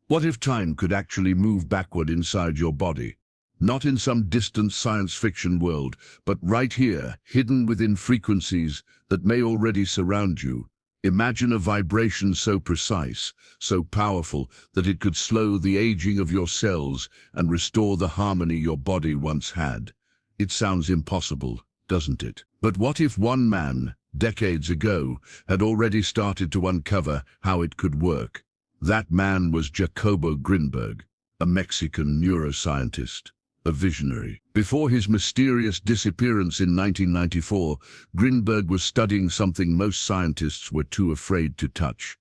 What if time could actually move backward inside your body? Not in some distant science fiction world, but right here, hidden within frequencies that may already surround you. Imagine a vibration so precise, so powerful, that it could slow the aging of your cells and restore the harmony your body once had. It sounds impossible, doesn't it? But what if one man, decades ago, had already started to uncover how it could work? That man was Jacobo Grinberg, a Mexican neuroscientist, a visionary. Before his mysterious disappearance in 1994, Grinberg was studying something most scientists were too afraid to touch: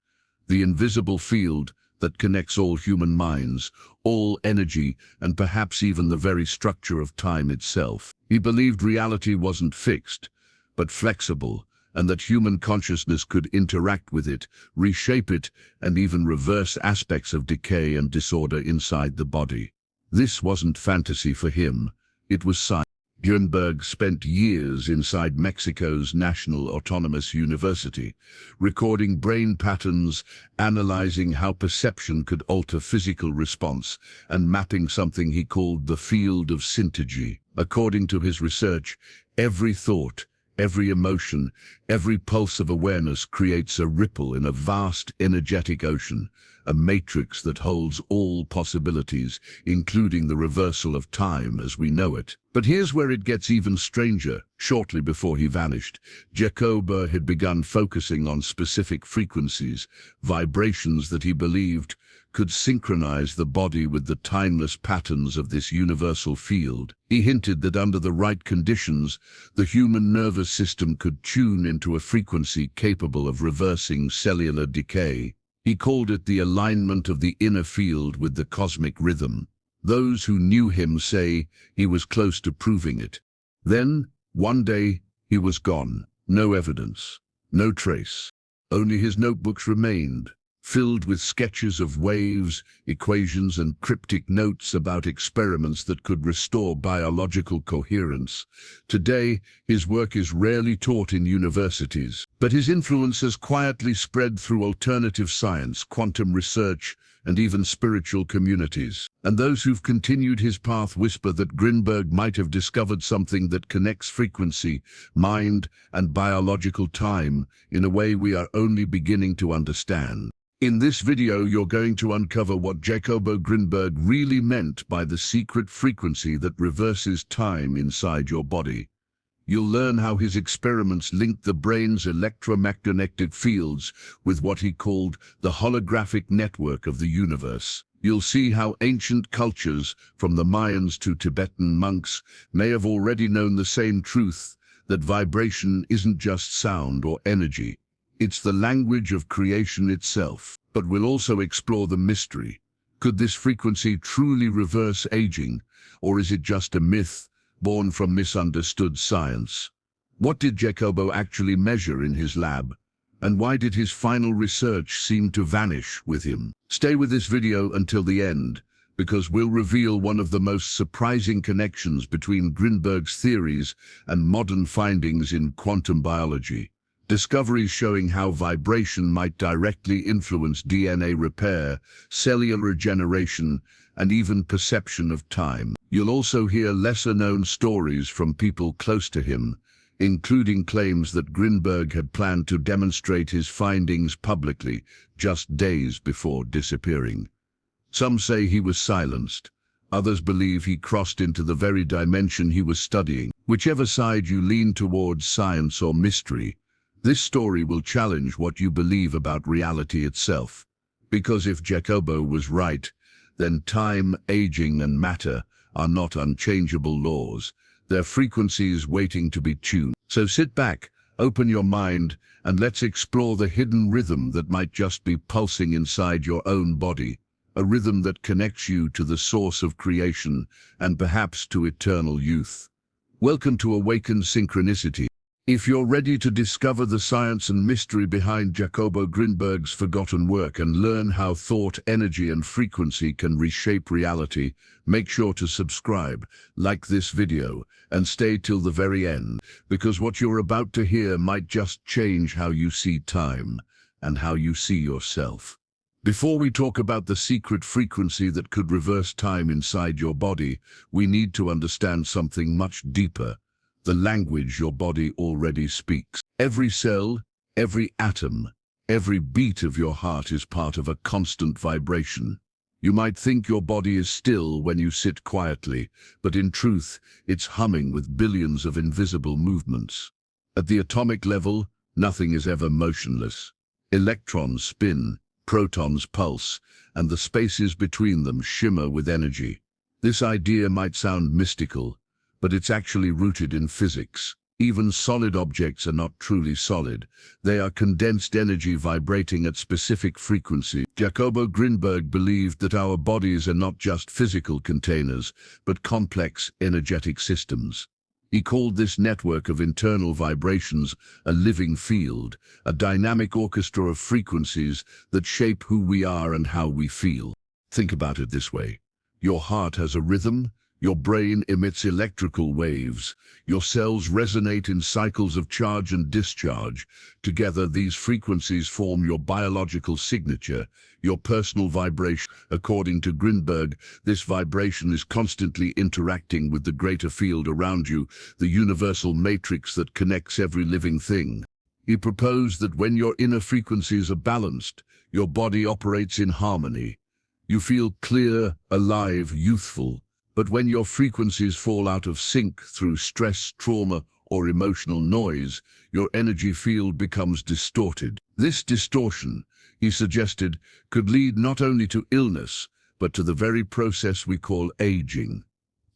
the invisible field that connects all human minds, all energy, and perhaps even the very structure of time itself. He believed reality wasn't fixed, but flexible, and that human consciousness could interact with it, reshape it, and even reverse aspects of decay and disorder inside the body. This wasn't fantasy for him, it was science. Grinberg spent years inside Mexico's National Autonomous University, recording brain patterns, analyzing how perception could alter physical response, and mapping something he called the field of Syntergy. According to his research, every thought, every emotion, every pulse of awareness creates a ripple in a vast energetic ocean, a matrix that holds all possibilities, including the reversal of time as we know it. But here's where it gets even stranger. Shortly before he vanished, Jacobo had begun focusing on specific frequencies, vibrations that he believed could synchronize the body with the timeless patterns of this universal field. He hinted that under the right conditions, the human nervous system could tune into a frequency capable of reversing cellular decay. He called it the alignment of the inner field with the cosmic rhythm. Those who knew him say he was close to proving it. Then, one day, he was gone. No evidence, no trace. Only his notebooks remained, filled with sketches of waves, equations, and cryptic notes about experiments that could restore biological coherence. Today, his work is rarely taught in universities, but his influence has quietly spread through alternative science, quantum research, and even spiritual communities. And those who've continued his path whisper that Grinberg might have discovered something that connects frequency, mind, and biological time in a way we are only beginning to understand. In this video, you're going to uncover what Jacobo Grinberg really meant by the secret frequency that reverses time inside your body. You'll learn how his experiments linked the brain's electromagnetic fields with what he called the holographic network of the universe. You'll see how ancient cultures, from the Mayans to Tibetan monks, may have already known the same truth, that vibration isn't just sound or energy. It's the language of creation itself. But we'll also explore the mystery. Could this frequency truly reverse aging, or is it just a myth born from misunderstood science? What did Jacobo actually measure in his lab, and why did his final research seem to vanish with him? Stay with this video until the end, because we'll reveal one of the most surprising connections between Grinberg's theories and modern findings in quantum biology. Discoveries showing how vibration might directly influence DNA repair, cellular regeneration, and even perception of time. You'll also hear lesser-known stories from people close to him, including claims that Grinberg had planned to demonstrate his findings publicly just days before disappearing. Some say he was silenced. Others believe he crossed into the very dimension he was studying. Whichever side you lean towards, science or mystery, this story will challenge what you believe about reality itself. Because if Jacobo was right, then time, aging, and matter are not unchangeable laws. They're frequencies waiting to be tuned. So sit back, open your mind, and let's explore the hidden rhythm that might just be pulsing inside your own body. A rhythm that connects you to the source of creation and perhaps to eternal youth. Welcome to Awakened Synchronicity. If you're ready to discover the science and mystery behind Jacobo Grinberg's forgotten work and learn how thought, energy, and frequency can reshape reality, make sure to subscribe, like this video, and stay till the very end, because what you're about to hear might just change how you see time and how you see yourself. Before we talk about the secret frequency that could reverse time inside your body, we need to understand something much deeper: the language your body already speaks. Every cell, every atom, every beat of your heart is part of a constant vibration. You might think your body is still when you sit quietly, but in truth, it's humming with billions of invisible movements. At the atomic level, nothing is ever motionless. Electrons spin, protons pulse, and the spaces between them shimmer with energy. This idea might sound mystical, but it's actually rooted in physics. Even solid objects are not truly solid. They are condensed energy vibrating at specific frequencies. Jacobo Grinberg believed that our bodies are not just physical containers, but complex energetic systems. He called this network of internal vibrations a living field, a dynamic orchestra of frequencies that shape who we are and how we feel. Think about it this way. Your heart has a rhythm. Your brain emits electrical waves. Your cells resonate in cycles of charge and discharge. Together, these frequencies form your biological signature, your personal vibration. According to Grinberg, this vibration is constantly interacting with the greater field around you, the universal matrix that connects every living thing. He proposed that when your inner frequencies are balanced, your body operates in harmony. You feel clear, alive, youthful. But when your frequencies fall out of sync through stress, trauma, or emotional noise, your energy field becomes distorted. This distortion, he suggested, could lead not only to illness, but to the very process we call aging.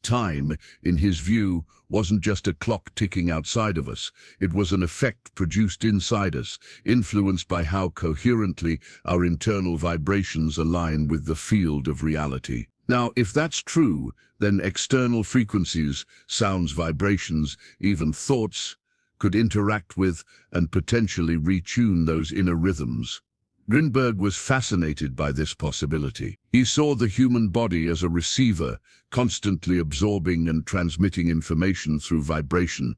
Time, in his view, wasn't just a clock ticking outside of us. It was an effect produced inside us, influenced by how coherently our internal vibrations align with the field of reality. Now, if that's true, then external frequencies, sounds, vibrations, even thoughts, could interact with and potentially retune those inner rhythms. Grinberg was fascinated by this possibility. He saw the human body as a receiver, constantly absorbing and transmitting information through vibration.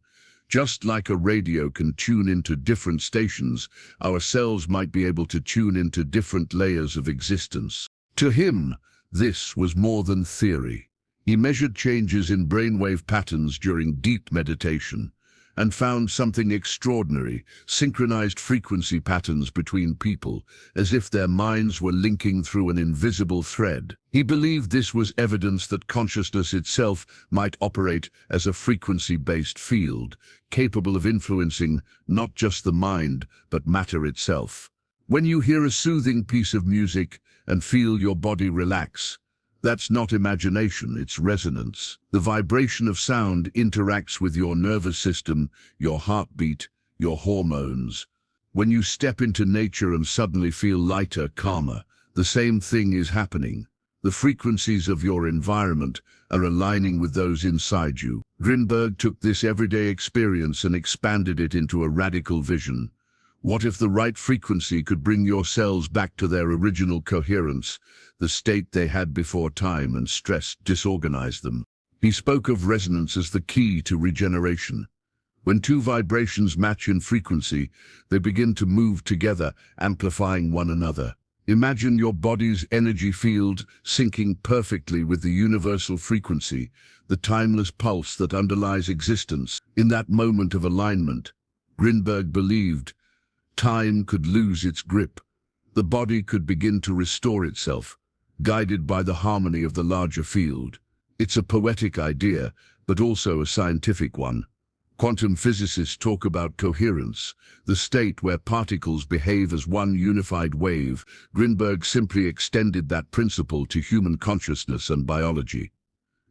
Just like a radio can tune into different stations, our cells might be able to tune into different layers of existence. To him, this was more than theory. He measured changes in brainwave patterns during deep meditation and found something extraordinary: synchronized frequency patterns between people, as if their minds were linking through an invisible thread. He believed this was evidence that consciousness itself might operate as a frequency-based field, capable of influencing not just the mind, but matter itself. When you hear a soothing piece of music and feel your body relax, that's not imagination, it's resonance. The vibration of sound interacts with your nervous system, your heartbeat, your hormones. When you step into nature and suddenly feel lighter, calmer, the same thing is happening. The frequencies of your environment are aligning with those inside you. Grinberg took this everyday experience and expanded it into a radical vision. What if the right frequency could bring your cells back to their original coherence, the state they had before time and stress disorganized them? He spoke of resonance as the key to regeneration. When two vibrations match in frequency, they begin to move together, amplifying one another. Imagine your body's energy field syncing perfectly with the universal frequency, the timeless pulse that underlies existence. In that moment of alignment, Grinberg believed, time could lose its grip. The body could begin to restore itself, guided by the harmony of the larger field. It's a poetic idea, but also a scientific one. Quantum physicists talk about coherence, the state where particles behave as one unified wave. Grinberg simply extended that principle to human consciousness and biology.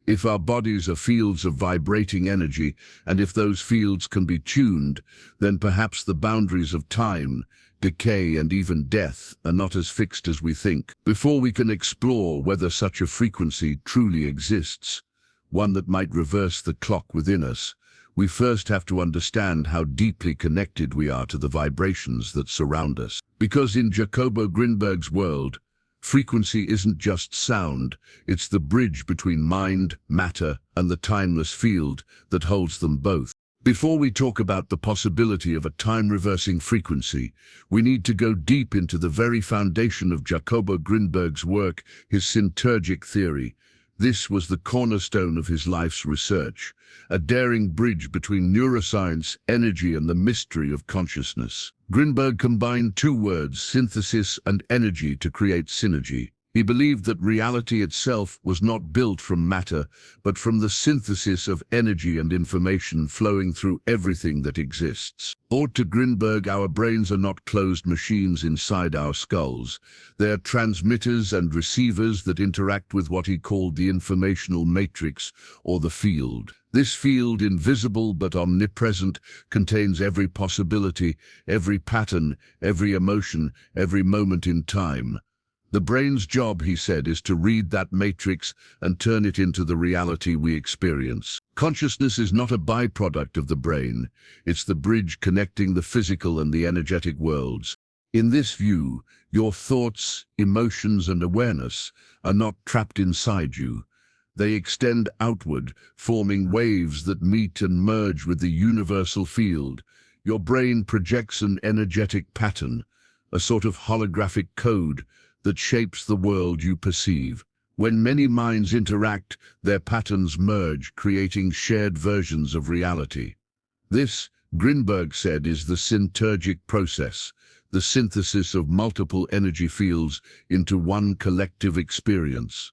If our bodies are fields of vibrating energy, and if those fields can be tuned, then perhaps the boundaries of time, decay, and even death are not as fixed as we think. Before we can explore whether such a frequency truly exists, one that might reverse the clock within us, we first have to understand how deeply connected we are to the vibrations that surround us. Because in Jacobo Grinberg's world, frequency isn't just sound, it's the bridge between mind, matter, and the timeless field that holds them both. Before we talk about the possibility of a time-reversing frequency, we need to go deep into the very foundation of Jacobo Grinberg's work, his Syntergic theory. This was the cornerstone of his life's research, a daring bridge between neuroscience, energy, and the mystery of consciousness. Grinberg combined two words, synthesis and energy, to create synergy. He believed that reality itself was not built from matter, but from the synthesis of energy and information flowing through everything that exists. Or to Grinberg, our brains are not closed machines inside our skulls. They are transmitters and receivers that interact with what he called the informational matrix, or the field. This field, invisible but omnipresent, contains every possibility, every pattern, every emotion, every moment in time. The brain's job, he said, is to read that matrix and turn it into the reality we experience. Consciousness is not a byproduct of the brain. It's the bridge connecting the physical and the energetic worlds. In this view, your thoughts, emotions, and awareness are not trapped inside you. They extend outward, forming waves that meet and merge with the universal field. Your brain projects an energetic pattern, a sort of holographic code that shapes the world you perceive. When many minds interact, their patterns merge, creating shared versions of reality. This, Grinberg said, is the Syntergic process, the synthesis of multiple energy fields into one collective experience.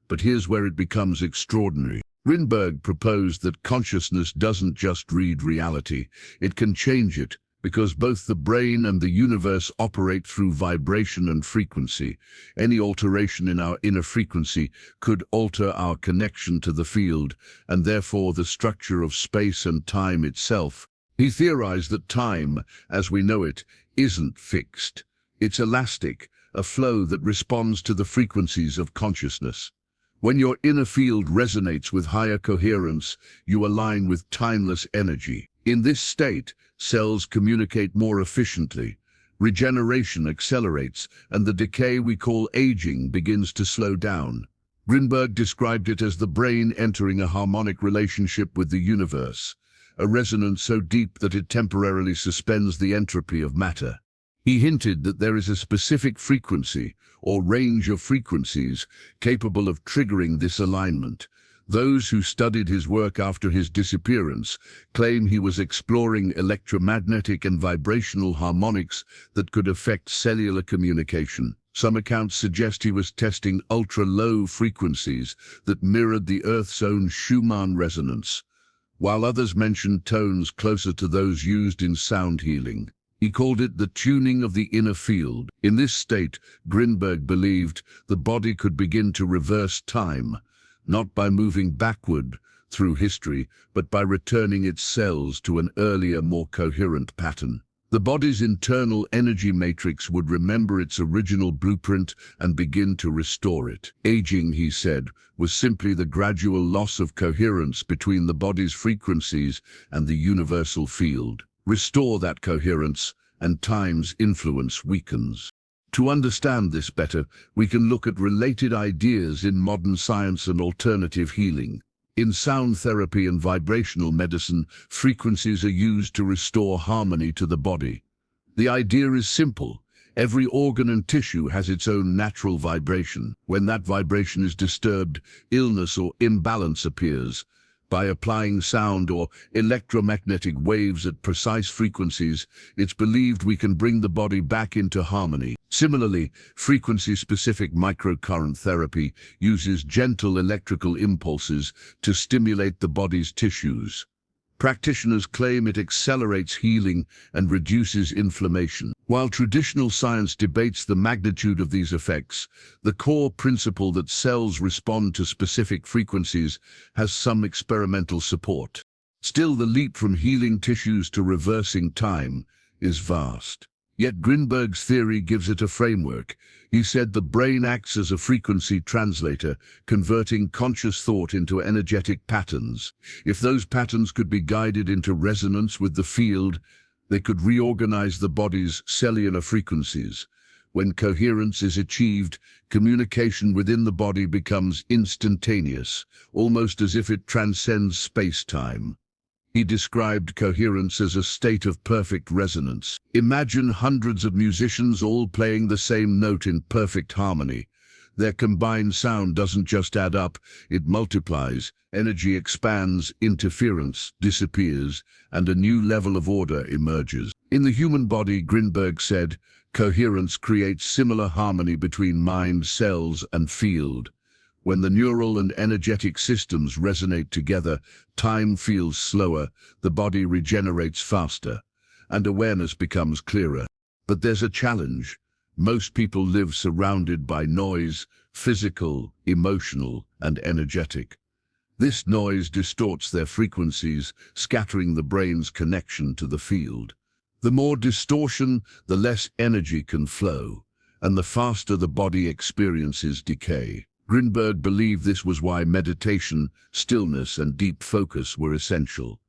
But here's where it becomes extraordinary. Grinberg proposed that consciousness doesn't just read reality, it can change it, because both the brain and the universe operate through vibration and frequency. Any alteration in our inner frequency could alter our connection to the field, and therefore the structure of space and time itself. He theorized that time, as we know it, isn't fixed. It's elastic, a flow that responds to the frequencies of consciousness. When your inner field resonates with higher coherence, you align with timeless energy. In this state, cells communicate more efficiently, regeneration accelerates, and the decay we call aging begins to slow down. Grinberg described it as the brain entering a harmonic relationship with the universe, a resonance so deep that it temporarily suspends the entropy of matter. He hinted that there is a specific frequency, or range of frequencies, capable of triggering this alignment. Those who studied his work after his disappearance claim he was exploring electromagnetic and vibrational harmonics that could affect cellular communication. Some accounts suggest he was testing ultra-low frequencies that mirrored the Earth's own Schumann resonance, while others mentioned tones closer to those used in sound healing. He called it the tuning of the inner field. In this state, Grinberg believed the body could begin to reverse time, not by moving backward through history, but by returning its cells to an earlier, more coherent pattern. The body's internal energy matrix would remember its original blueprint and begin to restore it. Aging, he said, was simply the gradual loss of coherence between the body's frequencies and the universal field. Restore that coherence, and time's influence weakens. To understand this better, we can look at related ideas in modern science and alternative healing. In sound therapy and vibrational medicine, frequencies are used to restore harmony to the body. The idea is simple. Every organ and tissue has its own natural vibration. When that vibration is disturbed, illness or imbalance appears. By applying sound or electromagnetic waves at precise frequencies, it's believed we can bring the body back into harmony. Similarly, frequency-specific microcurrent therapy uses gentle electrical impulses to stimulate the body's tissues. Practitioners claim it accelerates healing and reduces inflammation. While traditional science debates the magnitude of these effects, the core principle that cells respond to specific frequencies has some experimental support. Still, the leap from healing tissues to reversing time is vast. Yet Grinberg's theory gives it a framework. He said the brain acts as a frequency translator, converting conscious thought into energetic patterns. If those patterns could be guided into resonance with the field, they could reorganize the body's cellular frequencies. When coherence is achieved, communication within the body becomes instantaneous, almost as if it transcends space-time. He described coherence as a state of perfect resonance. Imagine hundreds of musicians all playing the same note in perfect harmony. Their combined sound doesn't just add up, it multiplies. Energy expands, interference disappears, and a new level of order emerges. In the human body, Grinberg said, coherence creates similar harmony between mind, cells, and field. When the neural and energetic systems resonate together, time feels slower, the body regenerates faster, and awareness becomes clearer. But there's a challenge. Most people live surrounded by noise, physical, emotional, and energetic. This noise distorts their frequencies, scattering the brain's connection to the field. The more distortion, the less energy can flow, and the faster the body experiences decay. Grinberg believed this was why meditation, stillness, and deep focus were essential.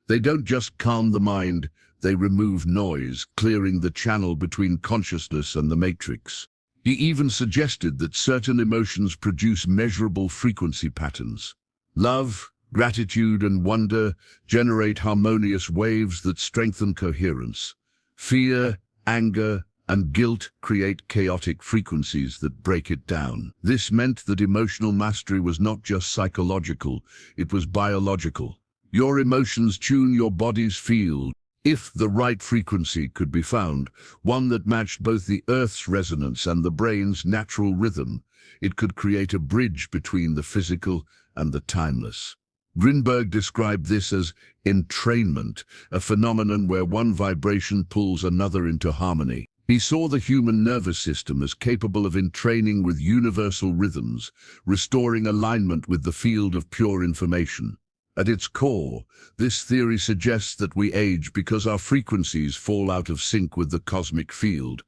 They don't just calm the mind, they remove noise, clearing the channel between consciousness and the matrix. He even suggested that certain emotions produce measurable frequency patterns. Love, gratitude, and wonder generate harmonious waves that strengthen coherence. Fear, anger, and guilt create chaotic frequencies that break it down. This meant that emotional mastery was not just psychological, it was biological. Your emotions tune your body's field. If the right frequency could be found, one that matched both the Earth's resonance and the brain's natural rhythm, it could create a bridge between the physical and the timeless. Grinberg described this as entrainment, a phenomenon where one vibration pulls another into harmony. He saw the human nervous system as capable of entraining with universal rhythms, restoring alignment with the field of pure information. At its core, this theory suggests that we age because our frequencies fall out of sync with the cosmic field.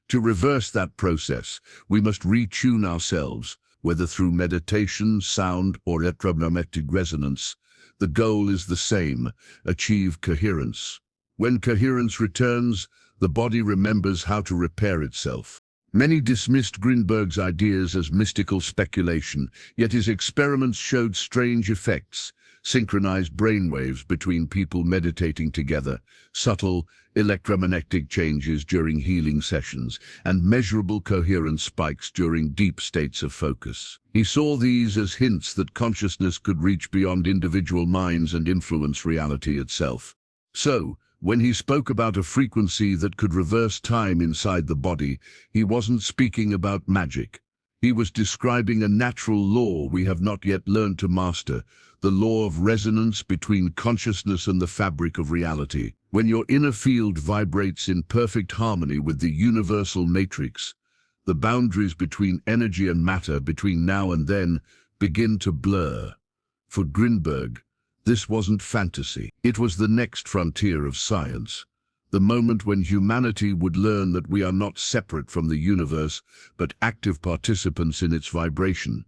To reverse that process, we must retune ourselves, whether through meditation, sound, or electromagnetic resonance. The goal is the same: achieve coherence. When coherence returns, the body remembers how to repair itself. Many dismissed Grinberg's ideas as mystical speculation, yet his experiments showed strange effects. Synchronized brainwaves between people meditating together, subtle electromagnetic changes during healing sessions, and measurable coherence spikes during deep states of focus. He saw these as hints that consciousness could reach beyond individual minds and influence reality itself. So, when he spoke about a frequency that could reverse time inside the body, he wasn't speaking about magic. He was describing a natural law we have not yet learned to master, the law of resonance between consciousness and the fabric of reality. When your inner field vibrates in perfect harmony with the universal matrix, the boundaries between energy and matter, between now and then, begin to blur. For Grinberg, this wasn't fantasy. It was the next frontier of science. The moment when humanity would learn that we are not separate from the universe, but active participants in its vibration.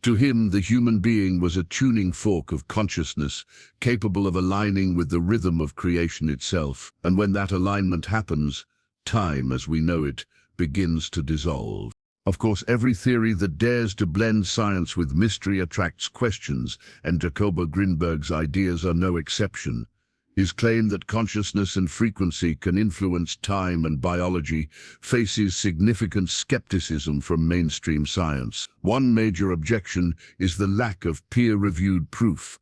To him, the human being was a tuning fork of consciousness, capable of aligning with the rhythm of creation itself. And when that alignment happens, time, as we know it, begins to dissolve. Of course, every theory that dares to blend science with mystery attracts questions, and Jacobo Grinberg's ideas are no exception. His claim that consciousness and frequency can influence time and biology faces significant skepticism from mainstream science. One major objection is the lack of peer-reviewed proof.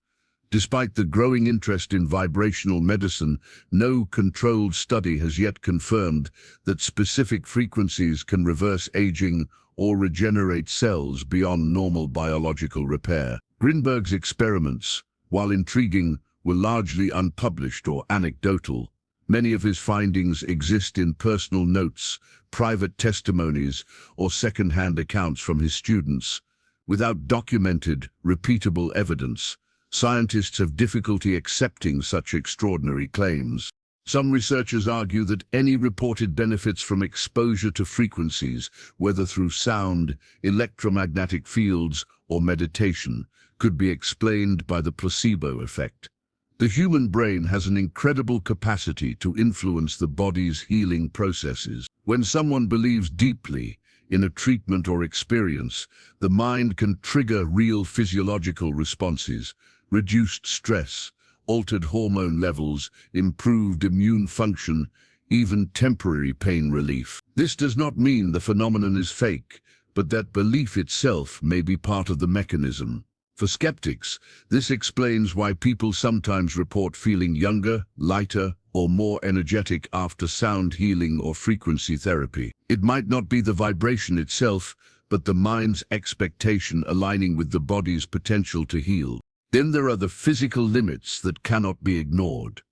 Despite the growing interest in vibrational medicine, no controlled study has yet confirmed that specific frequencies can reverse aging or regenerate cells beyond normal biological repair. Grinberg's experiments, while intriguing, were largely unpublished or anecdotal. Many of his findings exist in personal notes, private testimonies, or second-hand accounts from his students. Without documented, repeatable evidence, scientists have difficulty accepting such extraordinary claims. Some researchers argue that any reported benefits from exposure to frequencies, whether through sound, electromagnetic fields, or meditation, could be explained by the placebo effect. The human brain has an incredible capacity to influence the body's healing processes. When someone believes deeply in a treatment or experience, the mind can trigger real physiological responses, reduced stress, altered hormone levels, improved immune function, even temporary pain relief. This does not mean the phenomenon is fake, but that belief itself may be part of the mechanism. For skeptics, this explains why people sometimes report feeling younger, lighter, or more energetic after sound healing or frequency therapy. It might not be the vibration itself, but the mind's expectation aligning with the body's potential to heal. Then there are the physical limits that cannot be ignored.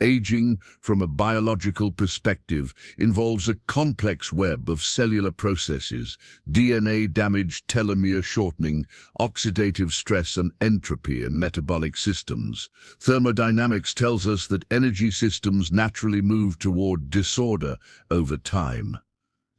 Aging, from a biological perspective, involves a complex web of cellular processes: DNA damage, telomere shortening, oxidative stress, and entropy in metabolic systems. Thermodynamics tells us that energy systems naturally move toward disorder over time.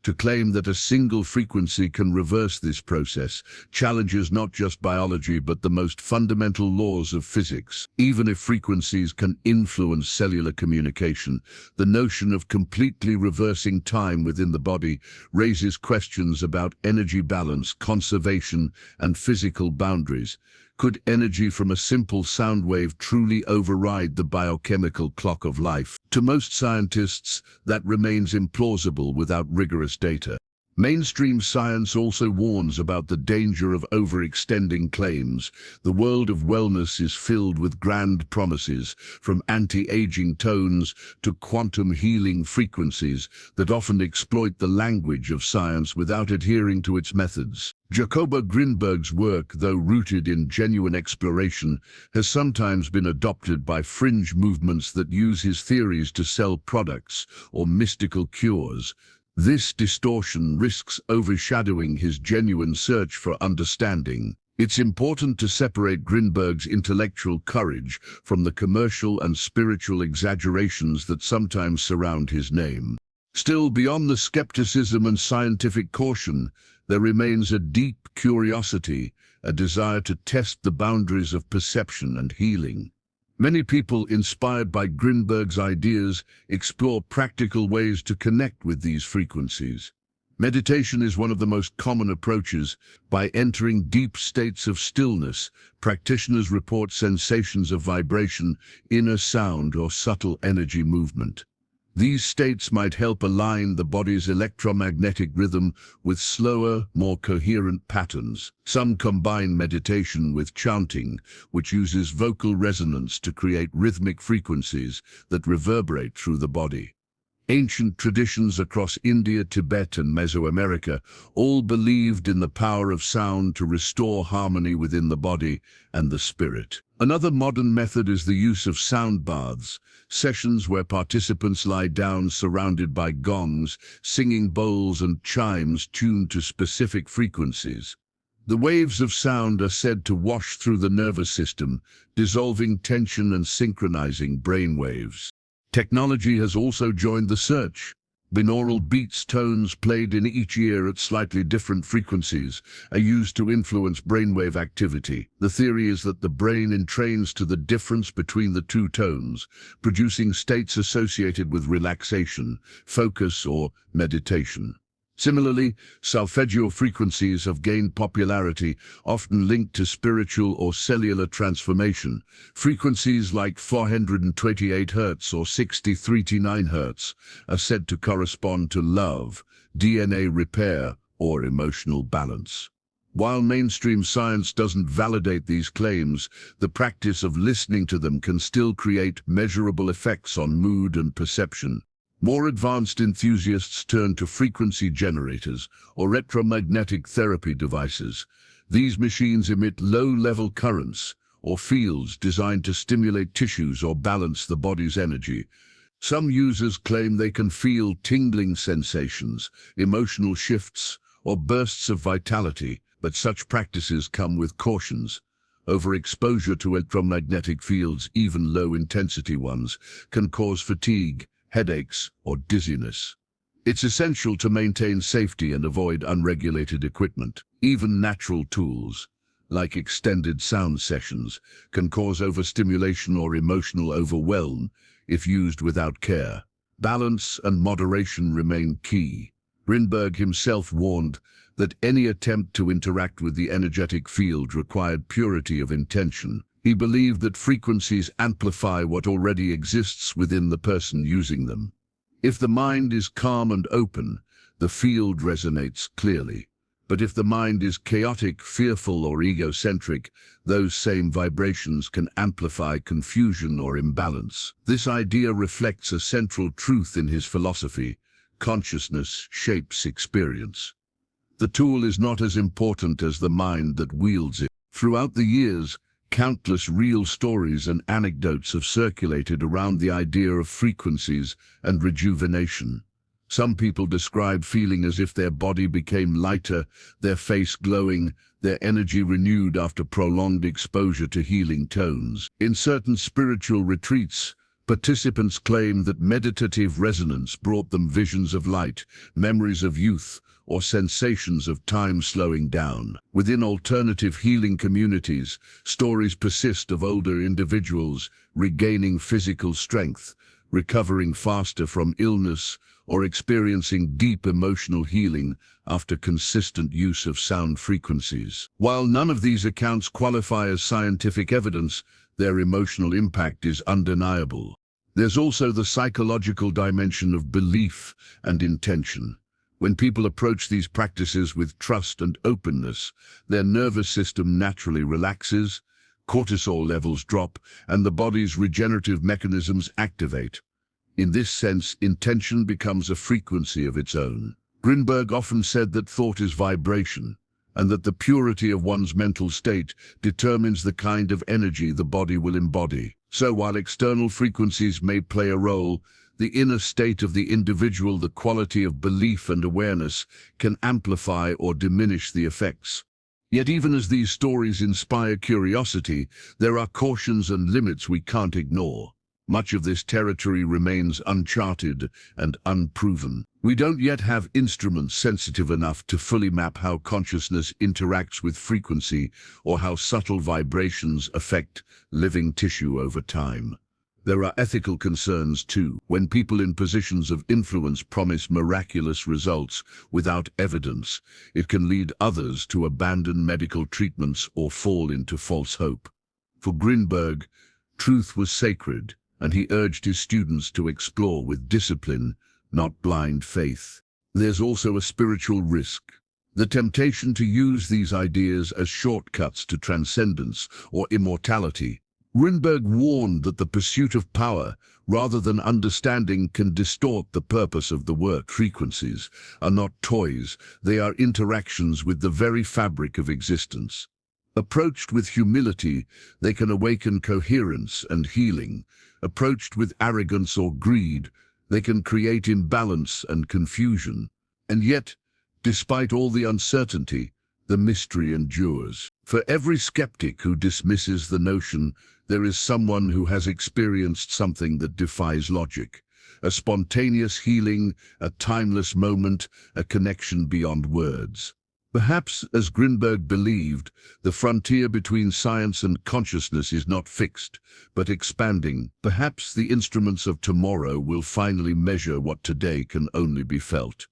To claim that a single frequency can reverse this process challenges not just biology but the most fundamental laws of physics. Even if frequencies can influence cellular communication, the notion of completely reversing time within the body raises questions about energy balance, conservation, and physical boundaries. Could energy from a simple sound wave truly override the biochemical clock of life? To most scientists, that remains implausible without rigorous data. Mainstream science also warns about the danger of overextending claims. The world of wellness is filled with grand promises, from anti-aging tones to quantum healing frequencies that often exploit the language of science without adhering to its methods. Jacobo Grinberg's work, though rooted in genuine exploration, has sometimes been adopted by fringe movements that use his theories to sell products or mystical cures. This distortion risks overshadowing his genuine search for understanding. It's important to separate Grinberg's intellectual courage from the commercial and spiritual exaggerations that sometimes surround his name. Still, beyond the skepticism and scientific caution, there remains a deep curiosity, a desire to test the boundaries of perception and healing. Many people, inspired by Grinberg's ideas, explore practical ways to connect with these frequencies. Meditation is one of the most common approaches. By entering deep states of stillness, practitioners report sensations of vibration, inner sound, or subtle energy movement. These states might help align the body's electromagnetic rhythm with slower, more coherent patterns. Some combine meditation with chanting, which uses vocal resonance to create rhythmic frequencies that reverberate through the body. Ancient traditions across India, Tibet, and Mesoamerica all believed in the power of sound to restore harmony within the body and the spirit. Another modern method is the use of sound baths, sessions where participants lie down surrounded by gongs, singing bowls, and chimes tuned to specific frequencies. The waves of sound are said to wash through the nervous system, dissolving tension and synchronizing brain waves. Technology has also joined the search. Binaural beats, tones played in each ear at slightly different frequencies, are used to influence brainwave activity. The theory is that the brain entrains to the difference between the two tones, producing states associated with relaxation, focus, or meditation. Similarly, solfeggio frequencies have gained popularity, often linked to spiritual or cellular transformation. Frequencies like 428 Hz or 6339 Hz are said to correspond to love, DNA repair, or emotional balance. While mainstream science doesn't validate these claims, the practice of listening to them can still create measurable effects on mood and perception. More advanced enthusiasts turn to frequency generators or electromagnetic therapy devices. These machines emit low-level currents or fields designed to stimulate tissues or balance the body's energy. Some users claim they can feel tingling sensations, emotional shifts, or bursts of vitality, but such practices come with cautions. Overexposure to electromagnetic fields, even low-intensity ones, can cause fatigue, headaches, or dizziness. It's essential to maintain safety and avoid unregulated equipment. Even natural tools, like extended sound sessions, can cause overstimulation or emotional overwhelm if used without care. Balance and moderation remain key. Grinberg himself warned that any attempt to interact with the energetic field required purity of intention. He believed that frequencies amplify what already exists within the person using them. If the mind is calm and open, the field resonates clearly. But if the mind is chaotic, fearful, or egocentric, those same vibrations can amplify confusion or imbalance. This idea reflects a central truth in his philosophy: consciousness shapes experience. The tool is not as important as the mind that wields it. Throughout the years, countless real stories and anecdotes have circulated around the idea of frequencies and rejuvenation. Some people describe feeling as if their body became lighter, their face glowing, their energy renewed after prolonged exposure to healing tones. In certain spiritual retreats, participants claim that meditative resonance brought them visions of light, memories of youth, or sensations of time slowing down. Within alternative healing communities, stories persist of older individuals regaining physical strength, recovering faster from illness, or experiencing deep emotional healing after consistent use of sound frequencies. While none of these accounts qualify as scientific evidence, their emotional impact is undeniable. There's also the psychological dimension of belief and intention. When people approach these practices with trust and openness, their nervous system naturally relaxes, cortisol levels drop, and the body's regenerative mechanisms activate. In this sense, intention becomes a frequency of its own. Grinberg often said that thought is vibration, and that the purity of one's mental state determines the kind of energy the body will embody. So while external frequencies may play a role, the inner state of the individual, the quality of belief and awareness, can amplify or diminish the effects. Yet even as these stories inspire curiosity, there are cautions and limits we can't ignore. Much of this territory remains uncharted and unproven. We don't yet have instruments sensitive enough to fully map how consciousness interacts with frequency or how subtle vibrations affect living tissue over time. There are ethical concerns too. When people in positions of influence promise miraculous results without evidence, it can lead others to abandon medical treatments or fall into false hope. For Grinberg, truth was sacred, and he urged his students to explore with discipline, not blind faith. There's also a spiritual risk: the temptation to use these ideas as shortcuts to transcendence or immortality. Grinberg warned that the pursuit of power, rather than understanding, can distort the purpose of the work. Frequencies are not toys, they are interactions with the very fabric of existence. Approached with humility, they can awaken coherence and healing. Approached with arrogance or greed, they can create imbalance and confusion. And yet, despite all the uncertainty, the mystery endures. For every skeptic who dismisses the notion, there is someone who has experienced something that defies logic. A spontaneous healing, a timeless moment, a connection beyond words. Perhaps, as Grinberg believed, the frontier between science and consciousness is not fixed, but expanding. Perhaps the instruments of tomorrow will finally measure what today can only be felt.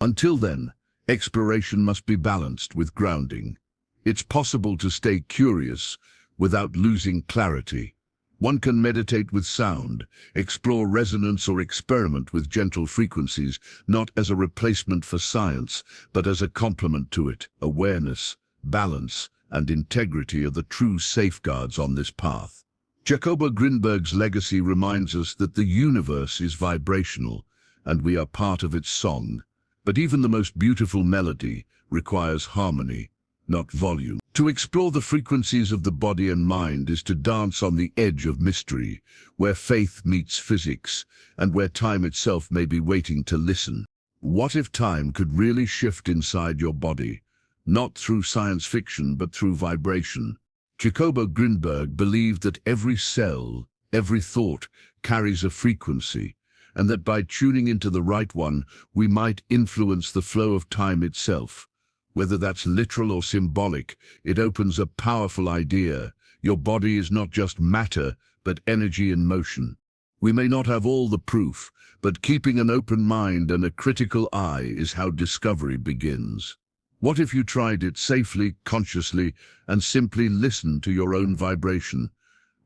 Until then, exploration must be balanced with grounding. It's possible to stay curious without losing clarity. One can meditate with sound, explore resonance, or experiment with gentle frequencies, not as a replacement for science, but as a complement to it. Awareness, balance, and integrity are the true safeguards on this path. Jacobo Grinberg's legacy reminds us that the universe is vibrational, and we are part of its song. But even the most beautiful melody requires harmony, not volume. To explore the frequencies of the body and mind is to dance on the edge of mystery, where faith meets physics, and where time itself may be waiting to listen. What if time could really shift inside your body, not through science fiction, but through vibration? Jacobo Grinberg believed that every cell, every thought, carries a frequency, and that by tuning into the right one, we might influence the flow of time itself. Whether that's literal or symbolic, it opens a powerful idea. Your body is not just matter, but energy in motion. We may not have all the proof, but keeping an open mind and a critical eye is how discovery begins. What if you tried it safely, consciously, and simply listened to your own vibration?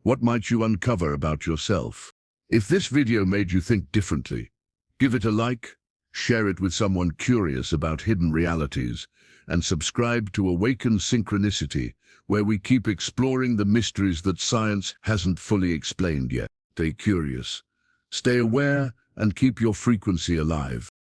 What might you uncover about yourself? If this video made you think differently, give it a like, share it with someone curious about hidden realities, and subscribe to Awaken Synchronicity, where we keep exploring the mysteries that science hasn't fully explained yet. Stay curious, stay aware, and keep your frequency alive.